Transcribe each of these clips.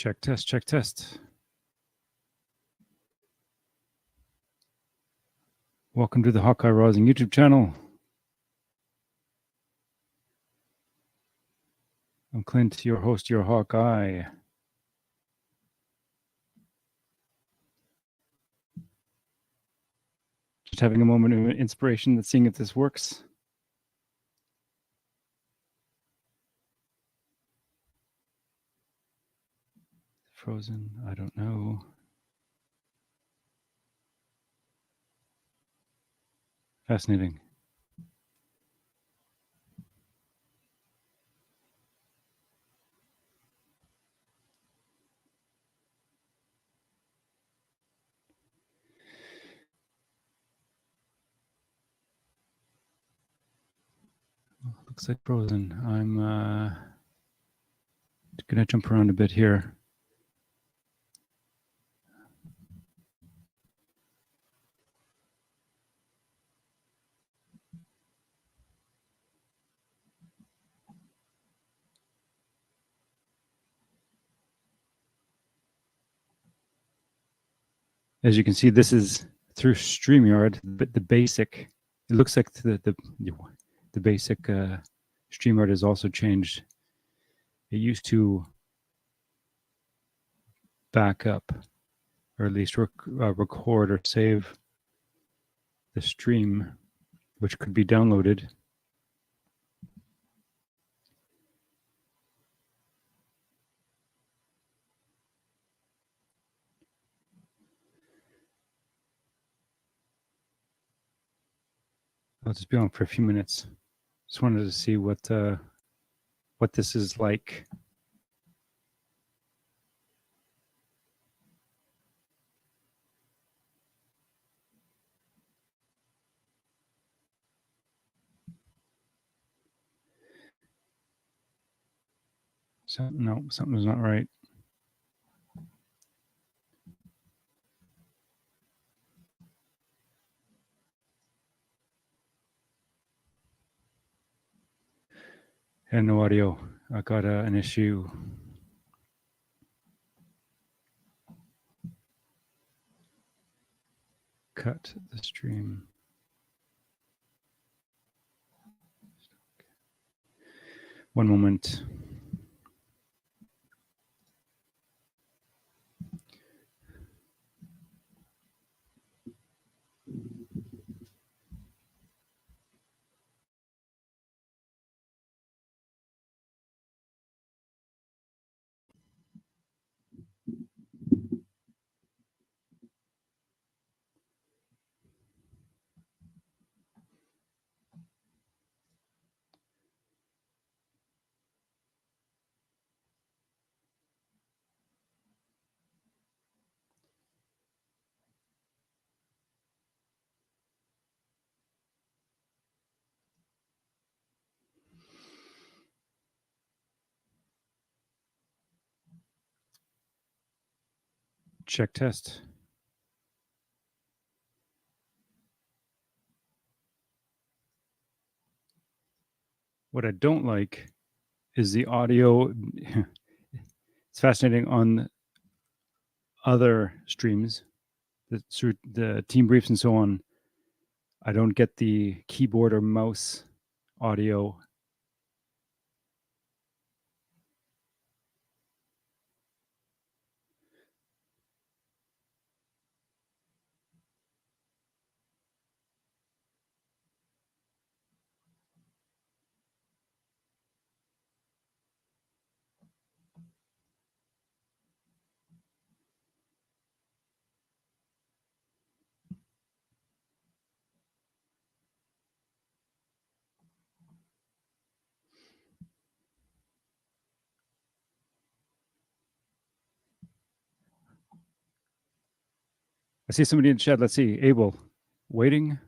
Check, test, check, test. Welcome to the Hawkeye Rising YouTube channel. I'm Clint, your host, your Hawkeye. Just having a moment of inspiration and seeing if this works. Frozen, I don't know. Fascinating. Looks like frozen. I'm gonna jump around a bit here. As you can see, this is through StreamYard, but the basic, it looks like the basic StreamYard has also changed. It used to back up, or at least record or save the stream, which could be downloaded. I'll just be on for a few minutes. Just wanted to see what this is like. So no, something's not right. And no audio. I got an issue. Cut the stream. One moment. Check test. What I don't like is the audio. It's fascinating on other streams, the team briefs and so on. I don't get the keyboard or mouse audio. I see somebody in the chat. Let's see. Abel, waiting.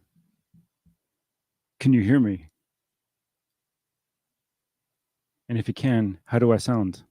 Can you hear me? And if you can, how do I sound?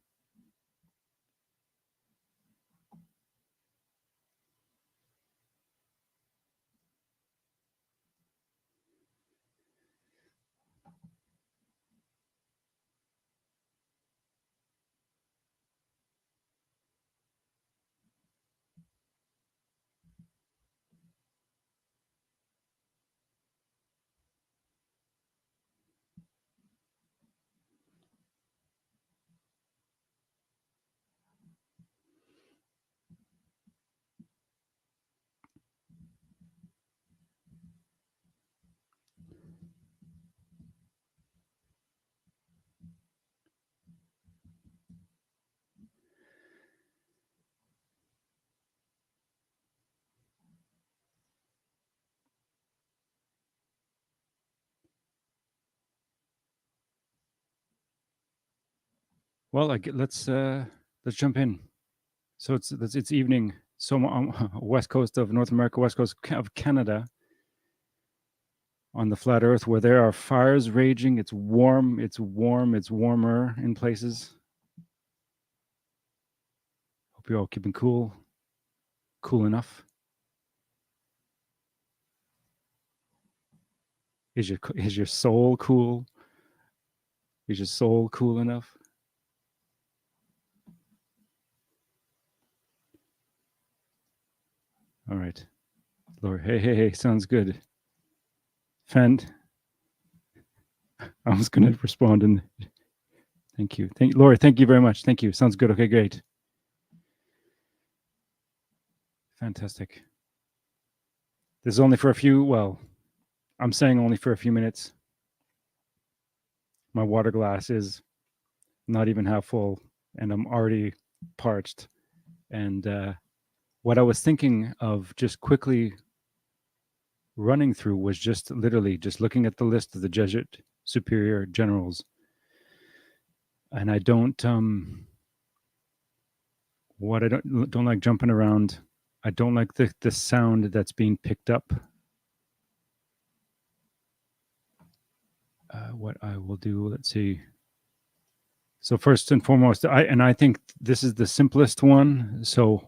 Well, let's jump in. So it's evening. So west coast of North America, west coast of Canada, on the flat Earth, where there are fires raging. It's warm. It's warm. It's warmer in places. Hope you're all keeping cool enough. Is your soul cool? Is your soul cool enough? All right, Lori. Hey. Sounds good. Fend. I was going to respond and thank you, Lori. Thank you very much. Thank you. Sounds good. Okay, great. Fantastic. This is only for a few. Well, I'm saying only for a few minutes. My water glass is not even half full, and I'm already parched. And what I was thinking of just quickly running through was just literally just looking at the list of the Jesuit superior generals. And I don't what I don't like jumping around. I don't like the sound that's being picked up. What I will do, let's see. So first and foremost, I think this is the simplest one. So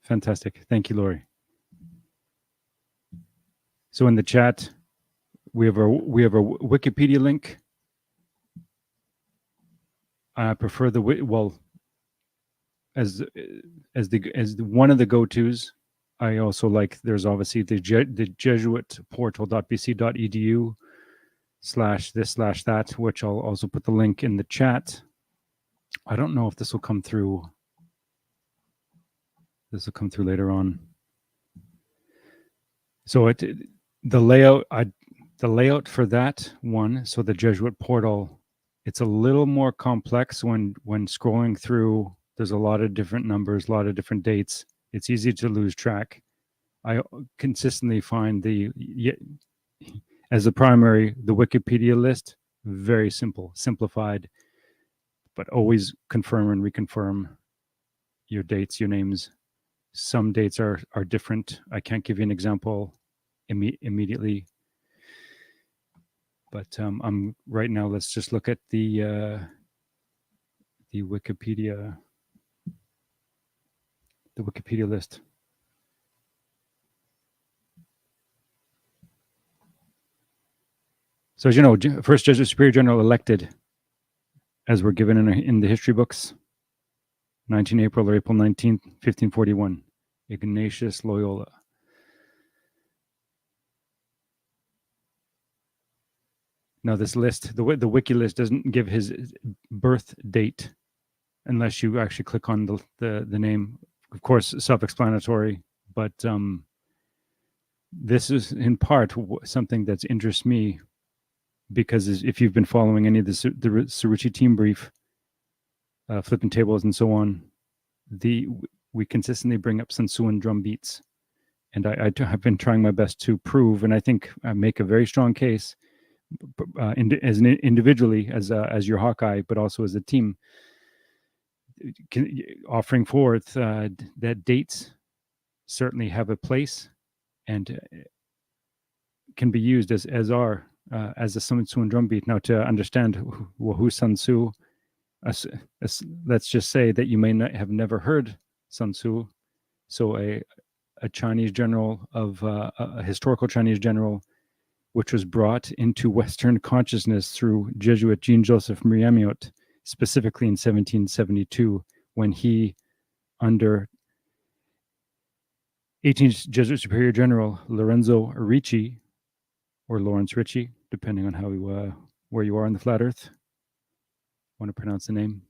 fantastic. Thank you, Lori. So in the chat, we have a Wikipedia link. I prefer the as one of the go-tos. I also like, there's obviously the Jesuit portal.bc.edu /this/that, which I'll also put the link in the chat. I don't know if this will come through. This will come through later on. So the layout for that one, so the Jesuit portal, it's a little more complex when scrolling through. There's a lot of different numbers, a lot of different dates. It's easy to lose track. I consistently find as the primary, the Wikipedia list, very simple, simplified, but always confirm and reconfirm your dates, your names. Some dates are different. I can't give you an example immediately, but I'm right now. Let's just look at the Wikipedia list. So as you know, first Jesuit Superior General elected, as we're given in the history books, 19 April or April 19th, 1541, Ignatius Loyola. Now this list, the wiki list doesn't give his birth date unless you actually click on the name. Of course, self-explanatory, but this is in part something that's interests me, because if you've been following any of the Cerruti team brief, flipping tables and so on, we consistently bring up Sun Tzu and drum beats, and I have been trying my best to prove, and I think I make a very strong case, as individually as your Hawkeye, but also as a team, offering forth that dates certainly have a place and can be used as a Sun Tzu and drum beat. Now, to understand who Sun Tzu, let's just say that you may not have never heard Sun Tzu. So a Chinese general of a historical Chinese general, which was brought into Western consciousness through Jesuit Jean-Joseph Amiot, specifically in 1772, when he, under 18th Jesuit Superior General Lorenzo Ricci, or Lawrence Ritchie, depending on how where you are in the flat Earth, want to pronounce the name.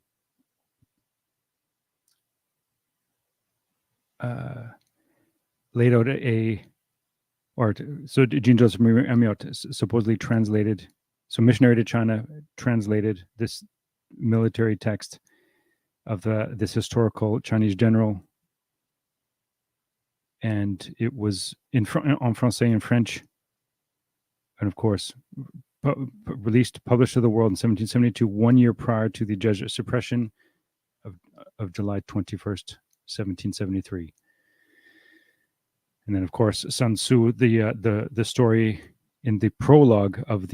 Laid out so Jean-Joseph Amiot supposedly translated, so missionary to China translated this military text of this historical Chinese general, and it was en français and French, and of course published to the world in 1772, 1 year prior to the Jesuit suppression of July 21st, 1773. And then, of course, Sun Tzu, the story in the prologue of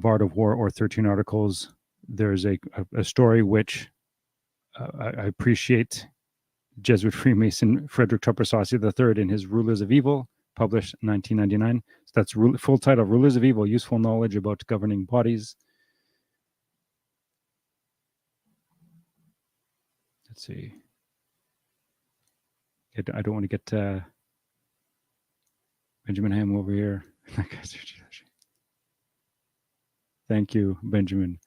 Art of War, or 13 Articles. There's a story which I appreciate. Jesuit Freemason Frederick Tupper Saucy III in his Rulers of Evil, published 1999. So that's full title: Rulers of Evil: Useful Knowledge About Governing Bodies. Let's see. I don't want to get Benjamin Ham over here. Thank you, Benjamin.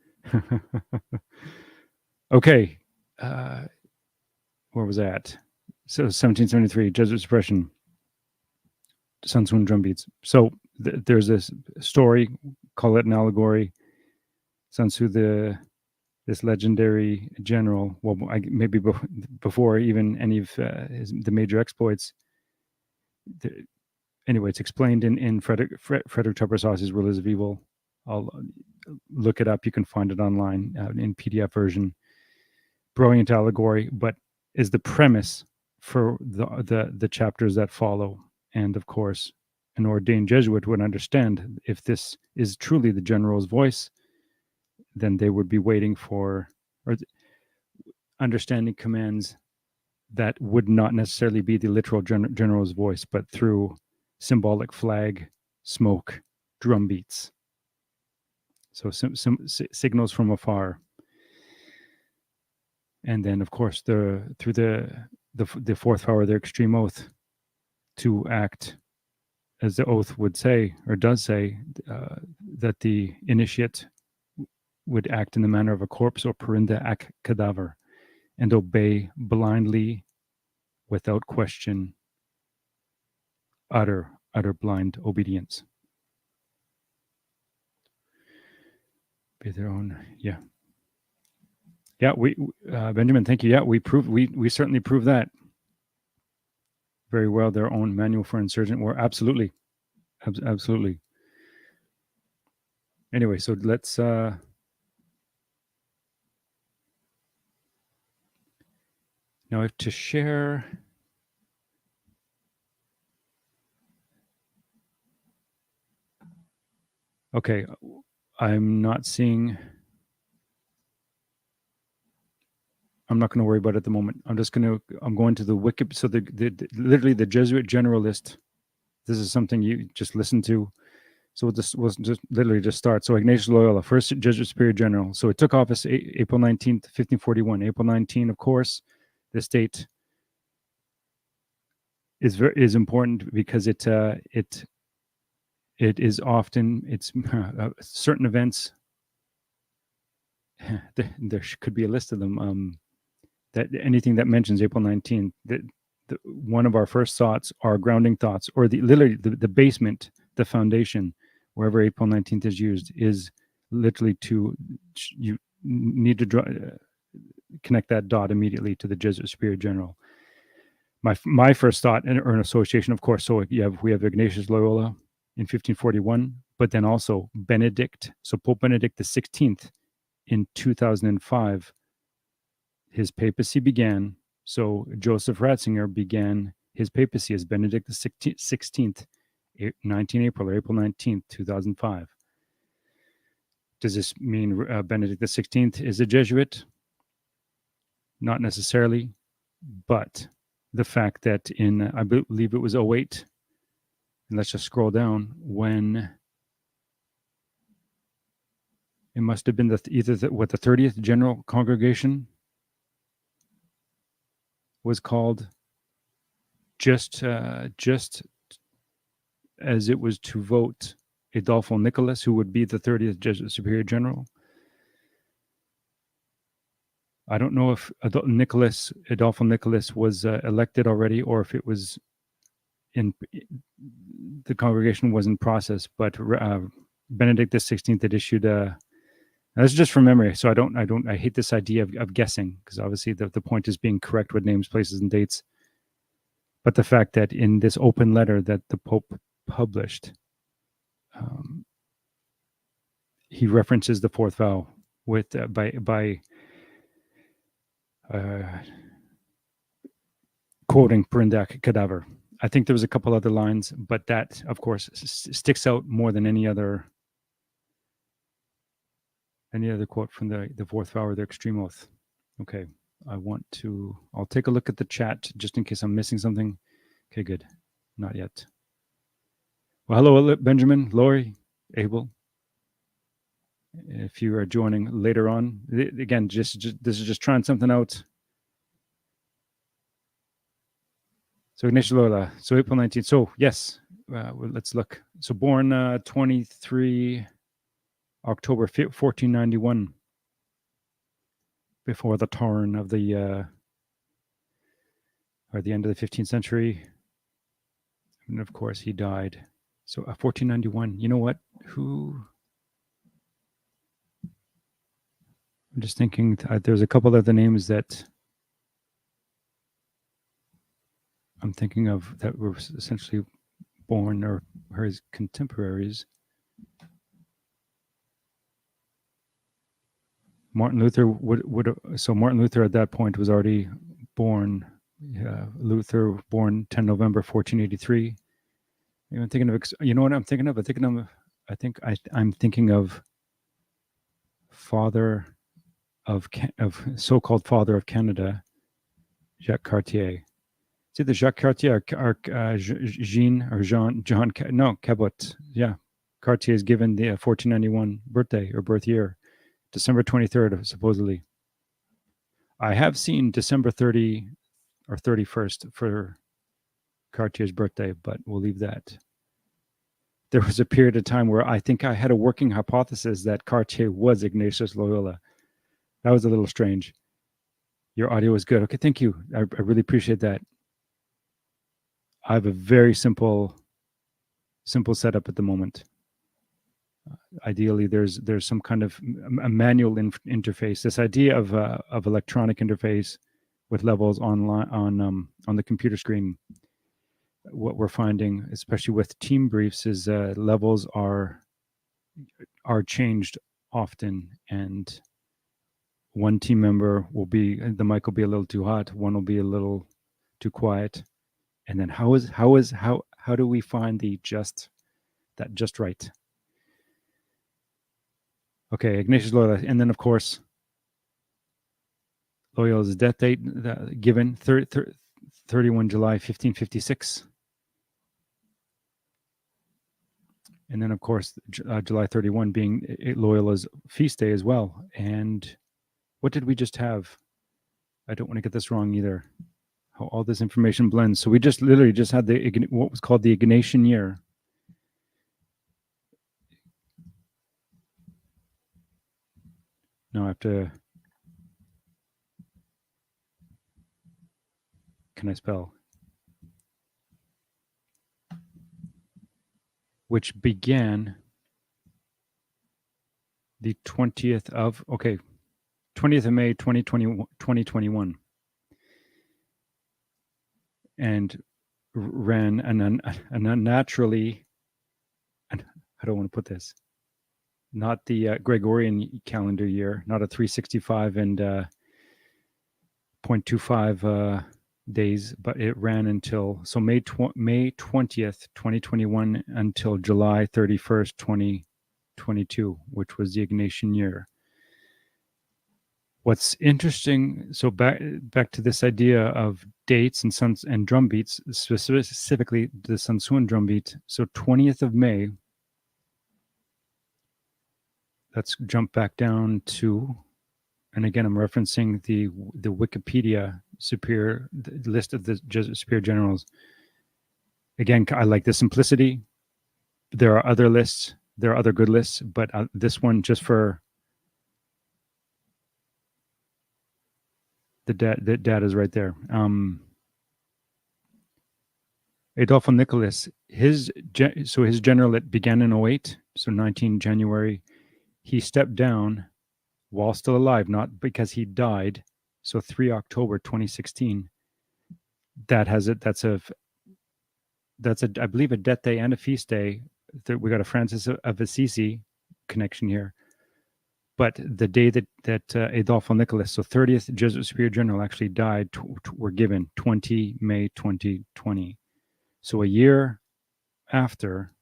Okay. Where was that? So 1773, Jesuit suppression, Sun Tzu and drumbeats. So there's this story, call it an allegory. Sun Tzu, this legendary general, well, maybe before even any of the major exploits. Anyway, it's explained in Frederick Tupper Saucy's Rulers of Evil. I'll look it up. You can find it online in PDF version. Brilliant allegory, but is the premise for the chapters that follow. And of course, an ordained Jesuit would understand, if this is truly the general's voice, then they would be waiting for, or understanding commands that would not necessarily be the literal general's voice, but through symbolic flag, smoke, drum beats. So signals from afar. And then, of course, through the fourth power, their extreme oath, to act as the oath would say, or does say, that the initiate would act in the manner of a corpse, or perinda ac cadaver, and obey blindly, without question, utter blind obedience. Be their own, yeah. Yeah, we Benjamin, thank you. Yeah, we certainly prove that very well. Their own manual for insurgent war, absolutely, absolutely. Anyway, so let's now I have to share. Okay, I'm not seeing. I'm not going to worry about it at the moment. I'm going to the Wiki. So literally the Jesuit Generalist. This is something you just listen to. So we'll just literally just start. So Ignatius Loyola, first Jesuit Superior General. So it took office April 19th, 1541. April 19, of course, this date is important because it is often certain events. There could be a list of them. That anything that mentions April 19th, one of our first thoughts, our grounding thoughts, or literally the basement, the foundation, wherever April 19th is used, is literally you need to connect that dot immediately to the Jesuit Superior General. My first thought, or an association, of course. So we have Ignatius Loyola in 1541, but then also Benedict. So Pope Benedict XVI in 2005. His papacy began. So Joseph Ratzinger began his papacy as Benedict XVI, 19 April, or April 19th, 2005. Does this mean Benedict XVI is a Jesuit? Not necessarily, but the fact that I believe it was 08, and let's just scroll down, when it must have been the 30th General Congregation was called, just as it was to vote Adolfo Nicholas, who would be the 30th Jesuit Superior General. I don't know if Adolfo Nicholas was elected already, or if it was in the congregation was in process. But Benedict XVI had issued a. That's just from memory, so I hate this idea of guessing, because obviously the point is being correct with names, places, and dates. But the fact that in this open letter that the Pope published, he references the fourth vow with by quoting Perindak cadaver. I think there was a couple other lines, but that, of course, sticks out more than any other quote from the fourth vow or the extreme oath. Okay, I'll take a look at the chat just in case I'm missing something. Okay, good. Not yet. Well, hello, Benjamin, Lori, Abel. If you are joining later on, again, this is just trying something out. So Ignatius Loyola, so April 19th. So yes, well, let's look. So born 23 October 1491, before the turn of the or the end of the 15th century. And of course, he died. So 1491. You know what? I'm just thinking. There's a couple other names that I'm thinking of that were essentially born or his contemporaries. Martin Luther so Martin Luther at that point was already born. Luther born 10 November 1483. I'm thinking of, you know what I'm thinking of? I'm thinking of father of so-called father of Canada, Jacques Cartier. It's either Jacques Cartier or John Cabot. Yeah, Cartier is given the 1491 birthday or birth year, December 23rd, supposedly. I have seen December 30 or 31st for Cartier's birthday, but we'll leave that. There was a period of time where I think I had a working hypothesis that Cartier was Ignatius Loyola. That was a little strange. Your audio is good. Okay, thank you. I really appreciate that. I have a very simple setup at the moment. Ideally, there's some kind of a manual interface. This idea of electronic interface with levels online on the computer screen. What we're finding, especially with team briefs, is levels are changed often, and one team member the mic will be a little too hot, one will be a little too quiet, and then how do we find just right? Okay, Ignatius Loyola, and then of course Loyola's death date given 31 July 1556. And then, of course, July 31 being Loyola's feast day as well. And what did we just have? I don't want to get this wrong either. How all this information blends. So we literally just had what was called the Ignatian year. Now I have to... Can I spell? Which began the 20th of May 2021, and ran an unnaturally, and how do I want to put this, not the Gregorian calendar year, not a 365 and 0.25 days, but it ran until May 20th 2021 until July 31st 2022, which was the Ignatian year. What's interesting, so back to this idea of dates and drum beats, specifically the Sansuan drum beat. So 20th of May, let's jump back down to, and again, I'm referencing the Wikipedia the list of the superior generals. Again, I like the simplicity. There are other lists. There are other good lists, but this one, just for the data is right there. Adolfo Nicholas, his general, it began in 08, so 19 January. He stepped down while still alive, not because he died. So 3 October 2016. That's I believe a death day and a feast day. We got a Francis of Assisi connection here. but the day that Adolfo Nicholas, so 30th Jesuit Superior General, actually died, were given 20 May 2020. So a year after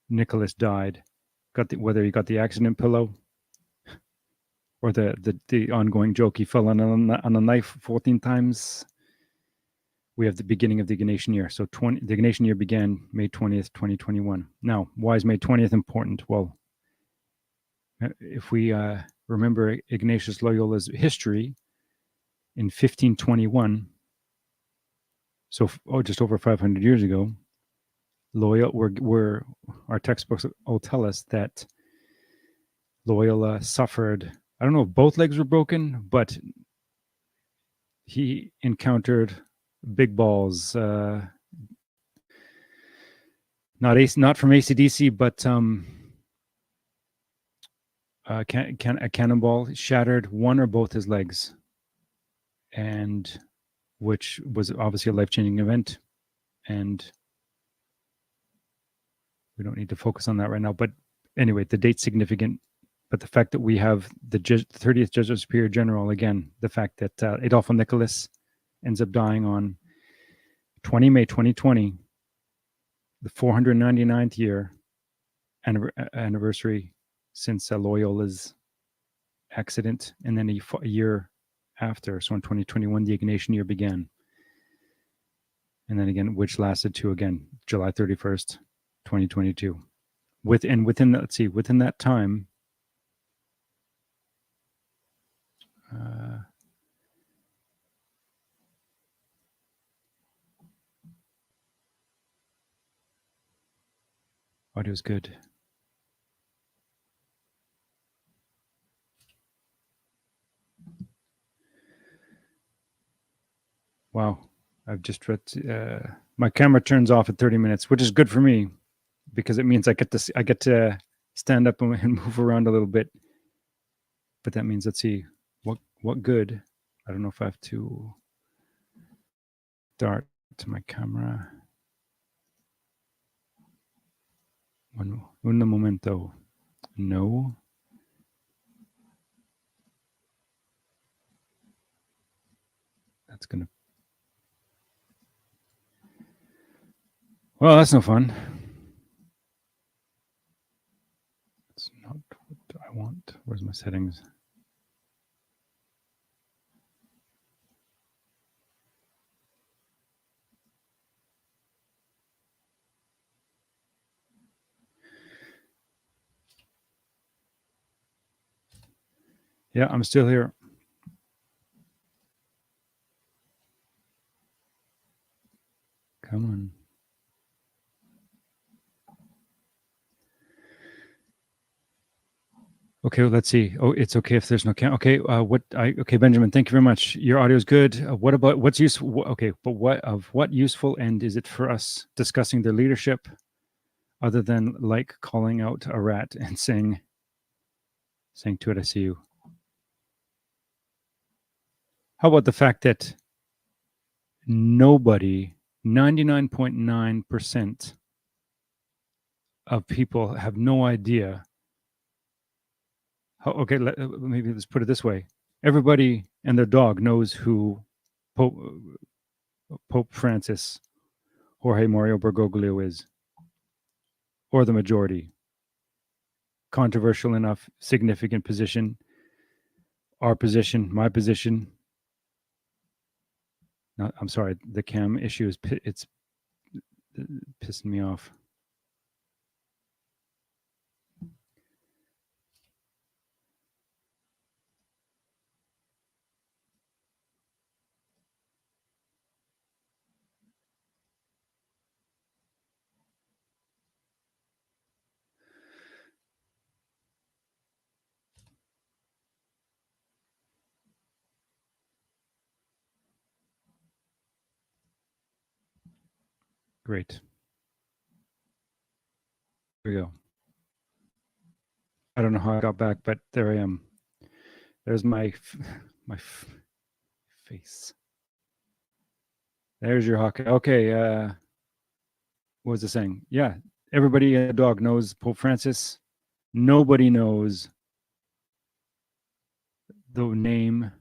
Nicholas died, whether he got the accident pillow or the ongoing joke he fell on a knife 14 times, we have the beginning of the Ignatian year. So the Ignatian year began May 20th, 2021. Now, why is May 20th important? Well, if we remember Ignatius Loyola's history in 1521, so just over 500 years ago, Loyola, our textbooks will tell us that Loyola suffered, I don't know if both legs were broken, but he encountered big balls, not from AC/DC, but a cannonball shattered one or both his legs, and which was obviously a life-changing event. And we don't need to focus on that right now. But anyway, the date's significant. But the fact that we have the 30th Jesuit Superior General, again, the fact that Adolfo Nicholas ends up dying on 20 May 2020, the 499th year anniversary since Loyola's accident, and then a year after, so in 2021, the Ignatian year began. And then again, which lasted to, again, July 31st, 2022. Within that time, audio's good. Wow, I've just read. My camera turns off at 30 minutes, which is good for me because it means I get to stand up and move around a little bit. But that means, let's see, what good. I don't know if I have to start to my camera. Un momento. No. That's gonna. Well, that's no fun. It's not what I want. Where's my settings? Yeah, I'm still here. Come on. Okay, well, let's see. Oh, it's okay if there's no cam. Okay, okay, Benjamin, thank you very much. Your audio is good. What about what's useful? Okay, but what useful end is it for us discussing their leadership, other than like calling out a rat and saying to it, "I see you." How about the fact that nobody, 99.9% of people have no idea. Okay, maybe let's put it this way. Everybody and their dog knows who Pope Francis, Jorge Mario Bergoglio is, or the majority. Controversial enough, significant position, our position, my position. No, I'm sorry, the cam issue is it's pissing me off. Great. Here we go. I don't know how I got back, but there I am. There's my face. There's your hawk. Okay. What was I saying? Yeah, everybody and a dog knows Pope Francis, Nobody knows the name,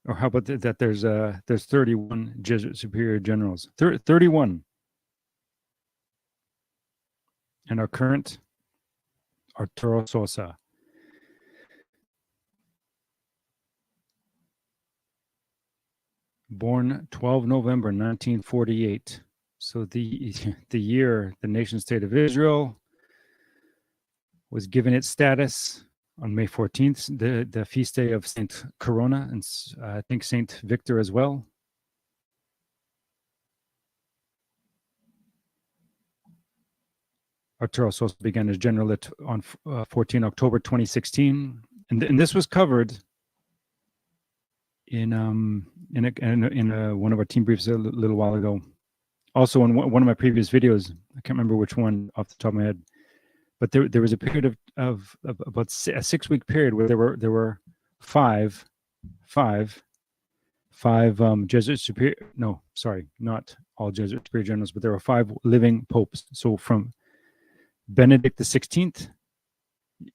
or how about that? There's 31 Jesuit superior generals. 31, and our current Arturo Sosa. Born 12 November 1948. So the year the nation state of Israel was given its status on May 14th, the feast day of Saint Corona, and I think Saint Victor as well. Arturo Sosa began as general on 14 October 2016, and this was covered in one of our team briefs a little while ago. Also, in one of my previous videos, I can't remember which one off the top of my head, but there was a period of about a 6-week period where there were five Jesuit superior. No, sorry, not all Jesuit superior generals, but there were 5 living popes. So from Benedict the 16th,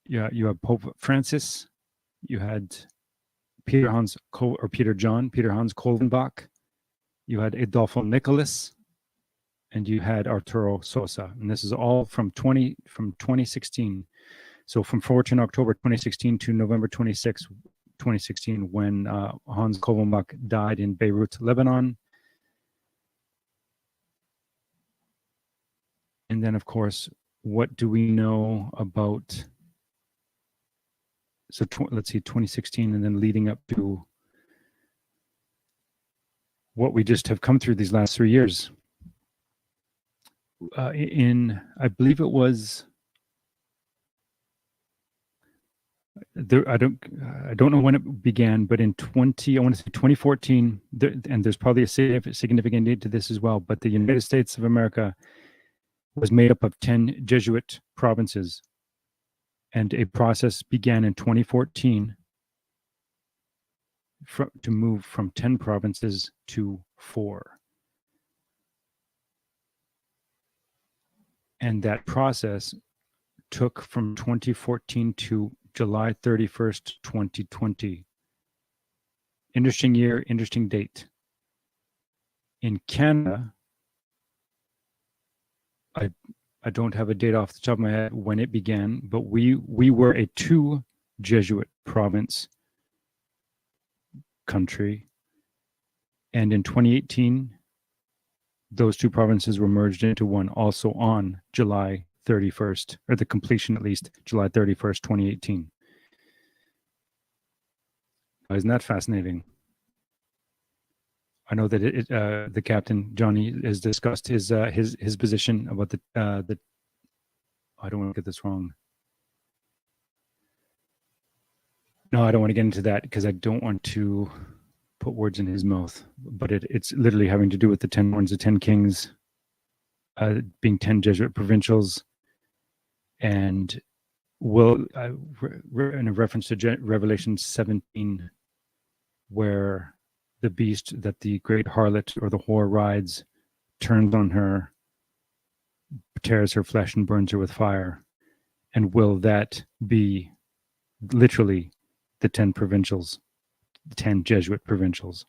you have Pope Francis, you had Peter Hans Kolvenbach, you had Adolfo Nicholas, and you had Arturo Sosa, and this is all from 2016. So from 14 October 2016 to November 26, 2016, when Hans Kolvenbach died in Beirut, Lebanon. And then, of course, what do we know about? So let's see, 2016, and then leading up to what we just have come through these last 3 years. I believe it was there. I don't know when it began, but in 2014, and there's probably a significant need to this as well. But the United States of America was made up of 10 Jesuit provinces, and a process began in 2014 to move from 10 provinces to 4. And that process took from 2014 to July 31st, 2020. Interesting year, interesting date. In Canada, I don't have a date off the top of my head when it began, but we were a 2 Jesuit province country. And in 2018, those 2 provinces were merged into one, also on July 31st, or the completion at least, July 31st, 2018. Isn't that fascinating? I know that the captain, Johnny, has discussed his position about the I don't want to get this wrong. No, I don't want to get into that because I don't want to put words in his mouth, but it's literally having to do with the 10 horns, the 10 kings, being 10 Jesuit provincials, and in a reference to Revelation 17, where the beast that the great harlot or the whore rides turns on her, tears her flesh and burns her with fire. And will that be literally the 10 provincials, 10 Jesuit provincials,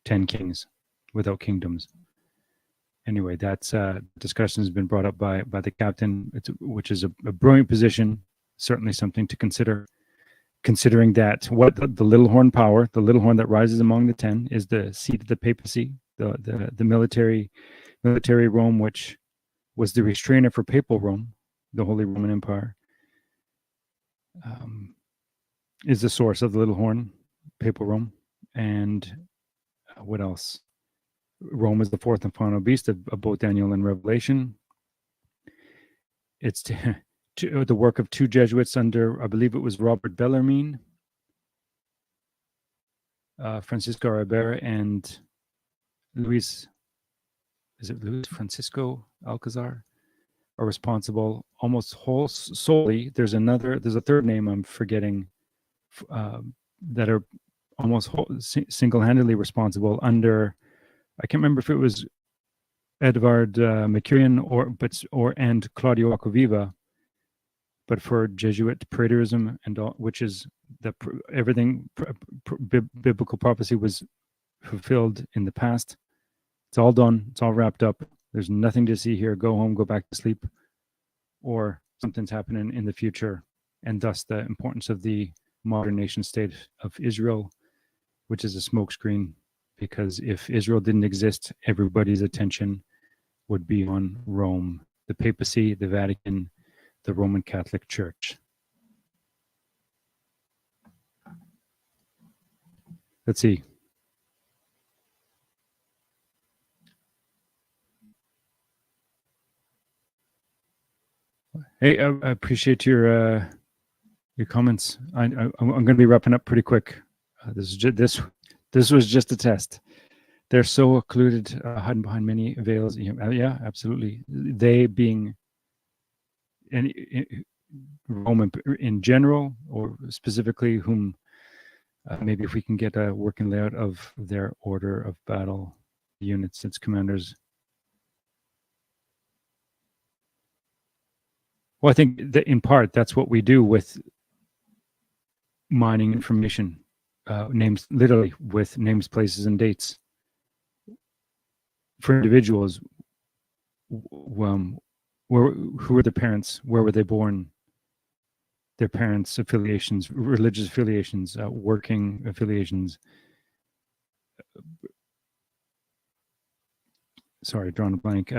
10 kings without kingdoms? Anyway, that's discussion has been brought up by the captain, which is a brilliant position, certainly something to consider, considering that what the little horn power, the little horn that rises among the 10, is the seat of the papacy, the military Rome, which was the restrainer for papal Rome, the Holy Roman Empire, is the source of the little horn, papal Rome. And what else? Rome is the 4th and final beast of both Daniel and Revelation. It's the work of 2 Jesuits under, I believe it was Robert Bellarmine, Francisco Ribera, and Luis Francisco Alcazar are responsible almost solely. There's a third name I'm forgetting, that are almost single-handedly responsible under, I can't remember if it was Edvard Mercurian and Claudio Acquaviva, but for Jesuit praetorism and all, which is everything biblical prophecy was fulfilled in the past. It's all done. It's all wrapped up. There's nothing to see here. Go home, go back to sleep, or something's happening in the future, and thus the importance of the modern nation state of Israel, which is a smokescreen, because if Israel didn't exist, everybody's attention would be on Rome, the papacy, the Vatican, the Roman Catholic Church. Let's see. Hey, I appreciate your comments. I'm going to be wrapping up pretty quick. This was just a test. They're so occluded, hiding behind many veils. Yeah, absolutely. They being Rome in general, or specifically whom, maybe if we can get a working layout of their order of battle units, its commanders. Well, I think that in part that's what we do with mining information, names, literally with names, places, and dates. For individuals, who were their parents? Where were they born? Their parents' affiliations, religious affiliations, working affiliations. Sorry, drawing a blank.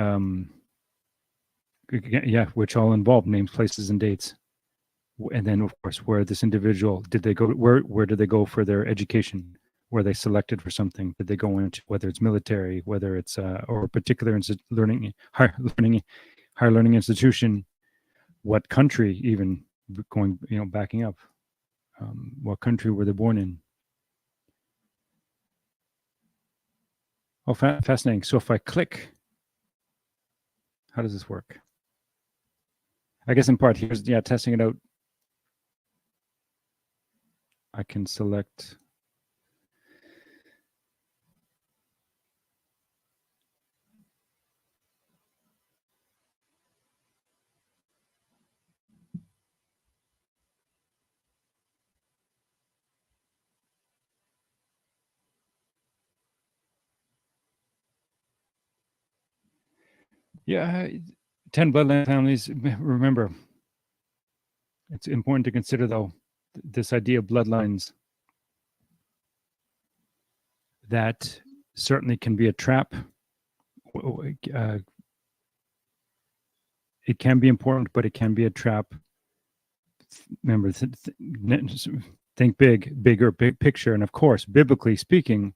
Yeah, which all involve names, places, and dates. And then, of course, where this individual did they go? Where did they go for their education? Were they selected for something? Did they go into, whether it's military, whether it's or a particular higher learning institution? What country, even going, backing up? What country were they born in? Oh, fascinating. So if I click, how does this work? I guess in part, here's, testing it out. I can select. Yeah, 10 bloodline families. Remember, it's important to consider, though, this idea of bloodlines, that certainly can be a trap. It can be important, but it can be a trap. Remember, think bigger picture. And of course, biblically speaking,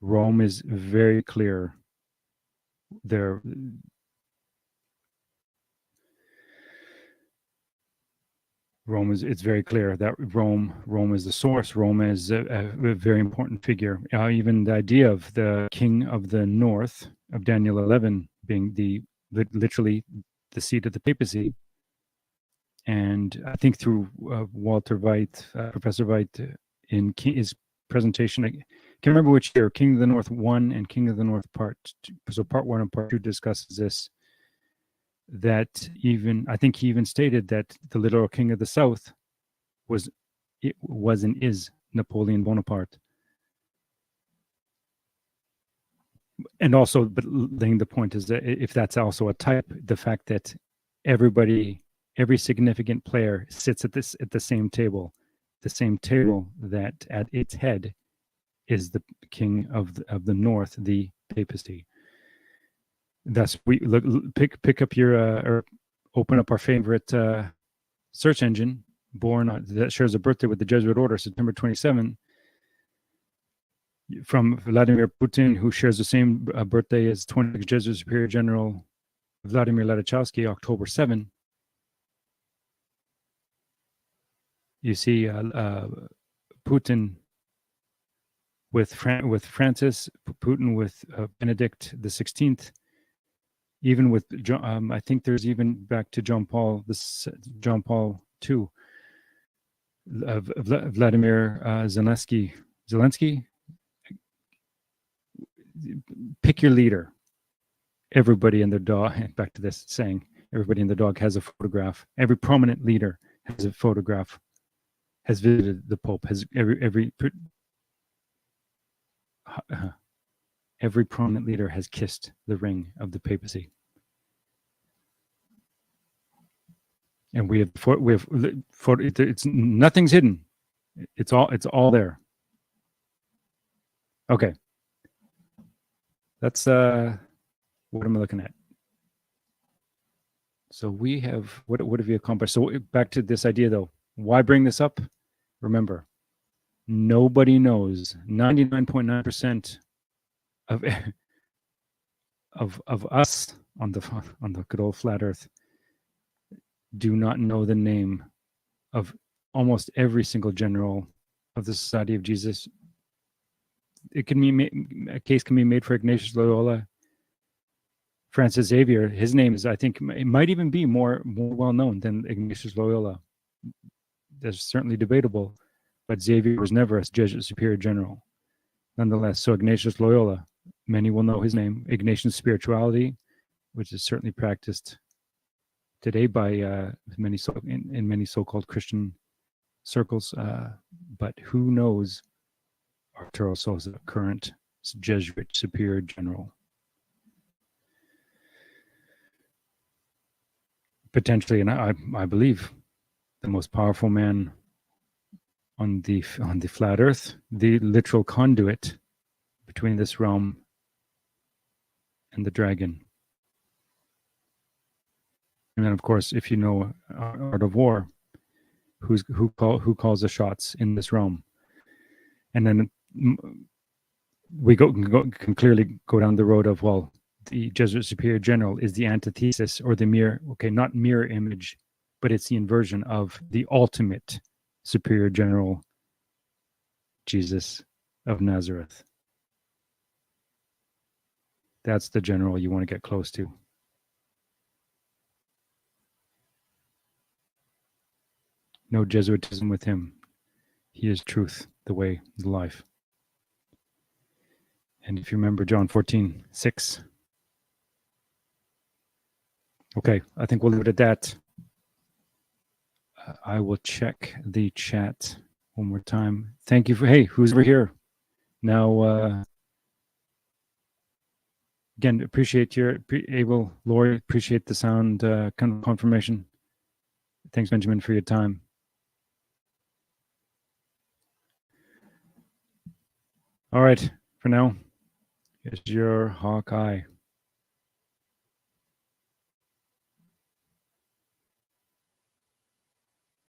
Rome is very clear. It's very clear that Rome is the source. Rome is a very important figure. Even the idea of the king of the north of Daniel 11 being literally the seat of the papacy. And I think through Walter Veit, Professor Veit, in his presentation, I can't remember which year, King of the North 1 and King of the North Part 2. So Part 1 and Part 2 discusses this. That I think he even stated that the literal king of the South was and is Napoleon Bonaparte. And also, but laying the point is that if that's also a type, the fact that every significant player sits at the same table that at its head is the king of the North, the papacy. Thus, we pick up your or open up our favorite search engine, born that shares a birthday with the Jesuit order, September 27, from Vladimir Putin, who shares the same birthday as 26th Jesuit Superior General Vladimir Ladachowski, October 7. You see Putin with Francis, Putin with Benedict the 16th. Even with John, I think there's even back to John Paul II, Vladimir Zelensky. Pick your leader. Everybody and their dog. Back to this saying, everybody and their dog has a photograph. Every prominent leader has a photograph, has visited the Pope, has every prominent leader has kissed the ring of the papacy. And we have it's nothing's hidden. It's all there. Okay. That's what am I looking at? So we have what have we accomplished? So back to this idea though. Why bring this up? Remember, nobody knows. 99.9% of us on the good old flat Earth do not know the name of almost every single general of the Society of Jesus. It can be a case can be made for Ignatius Loyola, Francis Xavier. His name is, I think, it might even be more well known than Ignatius Loyola. That's certainly debatable, but Xavier was never a Jesuit superior general. Nonetheless, so Ignatius Loyola, many will know his name. Ignatian spirituality, which is certainly practiced today by many in many so-called Christian circles, but who knows Arturo Sosa, current Jesuit superior general? Potentially, and I believe the most powerful man on the flat Earth, the literal conduit between this realm and the dragon. And then, of course, if you know Art of War, who calls the shots in this realm, and then we can clearly go down the road of, well, the Jesuit superior general is the antithesis or the not mirror image, but it's the inversion of the ultimate superior general, Jesus of Nazareth. That's the general you want to get close to. No Jesuitism with him. He is truth, the way, the life. And if you remember John 14:6. Okay, I think we'll leave it at that. I will check the chat one more time. Thank you hey, who's over here? Now, again, appreciate your able, Lori, appreciate the sound confirmation. Thanks, Benjamin, for your time. All right, for now, here's your Hawkeye.